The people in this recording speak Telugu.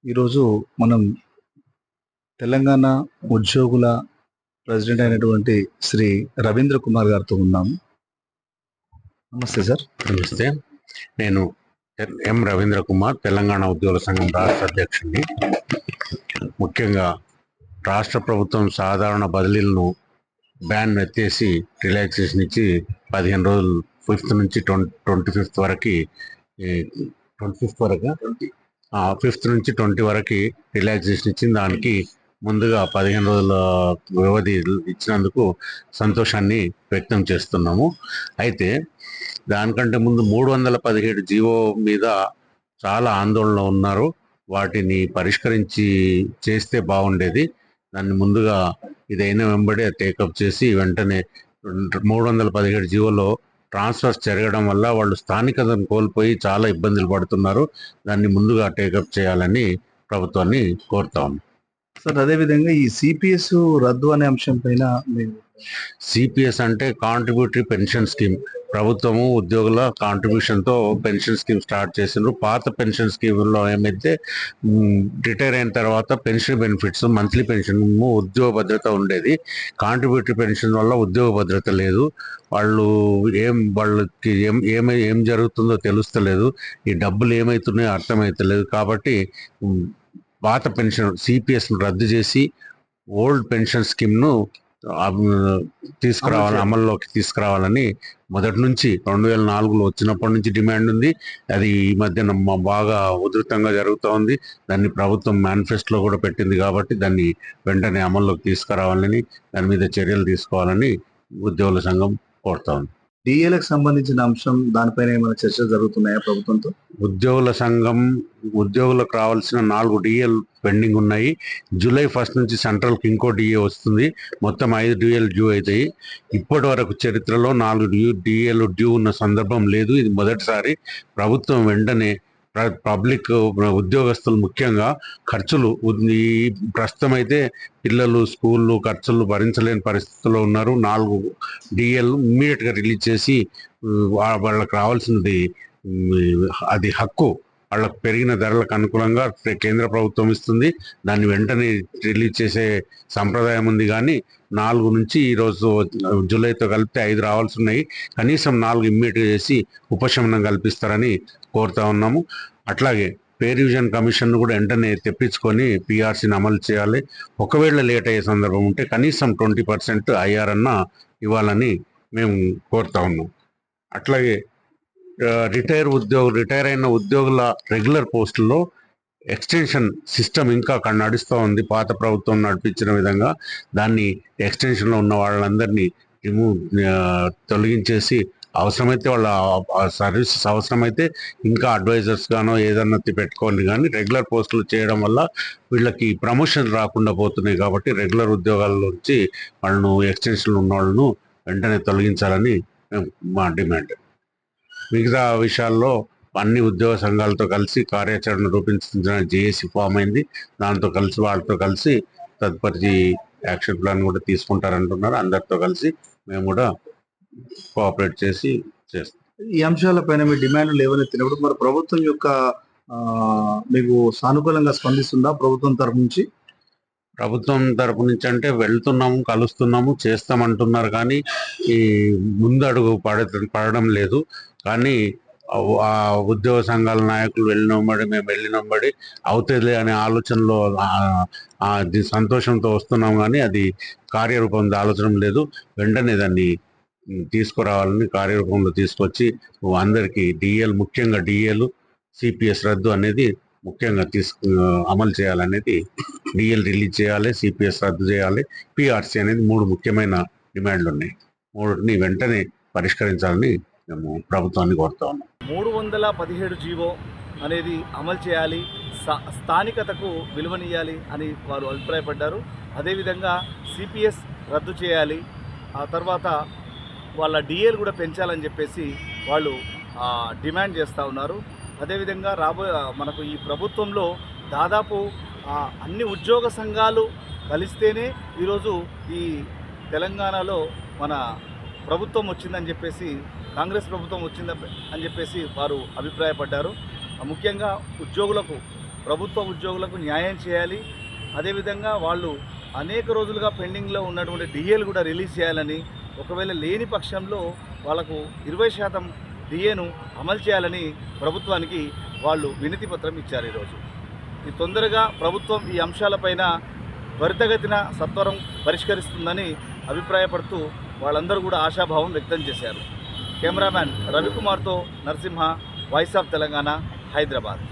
ఈరోజు మనం తెలంగాణ ఉద్యోగుల ప్రెసిడెంట్ అయినటువంటి శ్రీ రవీంద్ర కుమార్ గారితో ఉన్నాము. నమస్తే సార్. నమస్తే. నేను ఎం రవీంద్ర కుమార్, తెలంగాణ ఉద్యోగుల సంఘం రాష్ట్ర అధ్యక్షుడిని. ముఖ్యంగా రాష్ట్ర ప్రభుత్వం సాధారణ బదిలీలను బ్యాన్ ఎత్తేసి రిలాక్సేషన్ ఇచ్చి 15 రోజులు 5th నుంచి 25th వరకు 25th వరకు 5th నుంచి 20 వరకు రిలాక్సేషన్ ఇచ్చింది. దానికి ముందుగా 15 రోజుల వ్యవధి ఇచ్చినందుకు సంతోషాన్ని వ్యక్తం చేస్తున్నాము. అయితే దానికంటే ముందు 317 జీవో మీద చాలా ఆందోళన ఉన్నారు. వాటిని పరిష్కరించి చేస్తే బాగుండేది. దాన్ని ముందుగా ఇదైన వెంబడే టేకప్ చేసి వెంటనే 317 జీవోలో ట్రాన్స్ఫర్స్ జరగడం వల్ల వాళ్ళు స్థానికతను కోల్పోయి చాలా ఇబ్బందులు పడుతున్నారు. దాన్ని ముందుగా టేకప్ చేయాలని ప్రభుత్వాన్ని కోరుతాం. సార్, అదేవిధంగా ఈ సిపిఎస్ రద్దు అనే అంశం పైన సిపిఎస్ అంటే కాంట్రిబ్యూటరీ పెన్షన్ స్కీమ్. ప్రభుత్వము ఉద్యోగుల కాంట్రిబ్యూషన్తో పెన్షన్ స్కీమ్ స్టార్ట్ చేసిండ్రు. పాత పెన్షన్ స్కీమ్లో ఏమైతే రిటైర్ అయిన తర్వాత పెన్షన్ బెనిఫిట్స్, మంత్లీ పెన్షన్, ఉద్యోగ భద్రత ఉండేది. కాంట్రిబ్యూటరీ పెన్షన్ వల్ల ఉద్యోగ భద్రత లేదు. వాళ్ళకి ఏం జరుగుతుందో తెలుస్తలేదు. ఈ డబ్బులు ఏమవుతున్నాయో అర్థమవుతలేదు. కాబట్టి పాత పెన్షన్ సిపిఎస్ను రద్దు చేసి ఓల్డ్ పెన్షన్ స్కీమ్ను అమల్లోకి తీసుకురావాలని మొదటి నుంచి 2004లో వచ్చినప్పటి నుంచి డిమాండ్ ఉంది. అది ఈ మధ్యన బాగా ఉధృతంగా జరుగుతూ ఉంది. దాన్ని ప్రభుత్వం మేనిఫెస్టోలో కూడా పెట్టింది. కాబట్టి దాన్ని వెంటనే అమల్లోకి తీసుకురావాలని, దాని మీద చర్యలు తీసుకోవాలని ఉద్యోగుల సంఘం కోరుతా ఉంది. డిఎల్కి సంబంధించిన అంశం దానిపైన ఏమైనా చర్చలు జరుగుతున్నాయా ప్రభుత్వంతో? ఉద్యోగుల సంఘం ఉద్యోగులకు రావాల్సిన 4 డిఎల్ పెండింగ్ ఉన్నాయి. జూలై 1 నుంచి సెంట్రల్కి ఇంకో డిఏ వస్తుంది. మొత్తం 5 డిఎల్ డ్యూ అవుతాయి. ఇప్పటి వరకు చరిత్రలో 4 డిఏలు డ్యూ ఉన్న సందర్భం లేదు. ఇది మొదటిసారి. ప్రభుత్వం వెంటనే పబ్లిక్ ఉద్యోగస్తులు ముఖ్యంగా ఖర్చులు, ఈ ప్రస్తుతం అయితే పిల్లలు స్కూళ్ళు ఖర్చులు భరించలేని పరిస్థితుల్లో ఉన్నారు. 4 డిఎల్ ఇమ్మీడియట్గా రిలీజ్ చేసి వాళ్ళకి రావాల్సినది అది హక్కు వాళ్ళకు పెరిగిన ధరలకు అనుగుణంగా కేంద్ర ప్రభుత్వం ఇస్తుంది. దాన్ని వెంటనే రిలీజ్ చేసే సంప్రదాయం ఉంది. కానీ 4 నుంచి ఈరోజు జూలైతో కలిపితే 5 రావాల్సి ఉన్నాయి. కనీసం 4 ఇమ్మీడియట్గా చేసి ఉపశమనం కల్పిస్తారని కోరుతా ఉన్నాము. అట్లాగే పే రివిజన్ కమిషన్ కూడా వెంటనే తెప్పించుకొని పిఆర్సీని అమలు చేయాలి. ఒకవేళ లేట్ అయ్యే సందర్భం ఉంటే కనీసం 20% ఐఆర్ అన్న ఇవ్వాలని మేము కోరుతా ఉన్నాం. అట్లాగే రిటైర్ అయిన ఉద్యోగుల రెగ్యులర్ పోస్టుల్లో ఎక్స్టెన్షన్ సిస్టమ్ ఇంకా అక్కడ నడుస్తూ ఉంది. పాత ప్రభుత్వం నడిపించిన విధంగా దాన్ని ఎక్స్టెన్షన్లో ఉన్న వాళ్ళందరినీ తొలగించేసి అవసరమైతే వాళ్ళ సర్వీసెస్ అవసరమైతే ఇంకా అడ్వైజర్స్ గానో ఏదన్నా పెట్టుకోండి. కానీ రెగ్యులర్ పోస్టులు చేయడం వల్ల వీళ్ళకి ప్రమోషన్ రాకుండా పోతున్నాయి. కాబట్టి రెగ్యులర్ ఉద్యోగాల నుంచి వాళ్ళను ఎక్స్టెన్షన్లో ఉన్న వాళ్ళను వెంటనే తొలగించాలని మా డిమాండ్. మిగతా విషయాల్లో అన్ని ఉద్యోగ సంఘాలతో కలిసి కార్యాచరణ రూపొందించిన జేఏసీ ఫామ్ అయింది. దాంతో కలిసి వాళ్ళతో కలిసి తదుపరి యాక్షన్ ప్లాన్ కూడా తీసుకుంటారంటున్నారు. అందరితో కలిసి మేము కూడా కోఆపరేట్ చేసి చేస్తాం. ఈ అంశాలపైన మీ డిమాండ్లు లేవనెత్తినప్పుడు మరి ప్రభుత్వం యొక్క మీకు సానుకూలంగా స్పందిస్తుందా ప్రభుత్వం తరఫు నుంచి? ప్రభుత్వం తరపు నుంచి అంటే వెళ్తున్నాము, కలుస్తున్నాము, చేస్తామంటున్నారు. కానీ ఈ ముందడుగు పడడం లేదు. కానీ ఆ ఉద్యోగ సంఘాల నాయకులు మేము వెళ్ళినబడి అవుతుంది అనే ఆలోచనలో సంతోషంతో వస్తున్నాం. కానీ అది కార్యరూపం దాల్చడం లేదు. వెంటనే దాన్ని తీసుకురావాలని కార్యరూపంలో తీసుకొచ్చి అందరికీ డిఎల్, ముఖ్యంగా డిఏలు, సిపిఎస్ రద్దు అనేది ముఖ్యంగా అమలు చేయాలనేది. డిఎల్ రిలీజ్ చేయాలి, సిపిఎస్ రద్దు చేయాలి, పిఆర్సీ అనేది 3 ముఖ్యమైన డిమాండ్లు ఉన్నాయి. 3ని వెంటనే పరిష్కరించాలని మేము ప్రభుత్వాన్ని కోరుతా ఉన్నాం. 317 జీవో అనేది అమలు చేయాలి, స్థానికతకు విలువనియాలి అని వారు అభిప్రాయపడ్డారు. అదేవిధంగా సిపిఎస్ రద్దు చేయాలి, ఆ తర్వాత వాళ్ళ డిఏలు కూడా పెంచాలని చెప్పేసి వాళ్ళు డిమాండ్ చేస్తూ ఉన్నారు. అదేవిధంగా మనకు ఈ ప్రభుత్వంలో దాదాపు అన్ని ఉద్యోగ సంఘాలు కలిస్తేనే ఈరోజు ఈ తెలంగాణలో మన ప్రభుత్వం వచ్చిందని చెప్పేసి, కాంగ్రెస్ ప్రభుత్వం వచ్చిందని చెప్పేసి వారు అభిప్రాయపడ్డారు. ముఖ్యంగా ఉద్యోగులకు ప్రభుత్వ ఉద్యోగులకు న్యాయం చేయాలి. అదేవిధంగా వాళ్ళు అనేక రోజులుగా పెండింగ్లో ఉన్నటువంటి డిఏలు కూడా రిలీజ్ చేయాలని, ఒకవేళ లేని పక్షంలో వాళ్ళకు 20% డిఏను అమలు చేయాలని ప్రభుత్వానికి వాళ్ళు వినతి పత్రం ఇచ్చారు. ఈరోజు ఈ తొందరగా ప్రభుత్వం ఈ అంశాలపైన త్వరితగతిన సత్వరం పరిష్కరిస్తుందని అభిప్రాయపడుతూ వాళ్ళందరూ కూడా ఆశాభావం వ్యక్తం చేశారు. కెమెరామ్యాన్ రవికుమార్తో నరసింహ, వాయిస్ ఆఫ్ తెలంగాణ, హైదరాబాద్.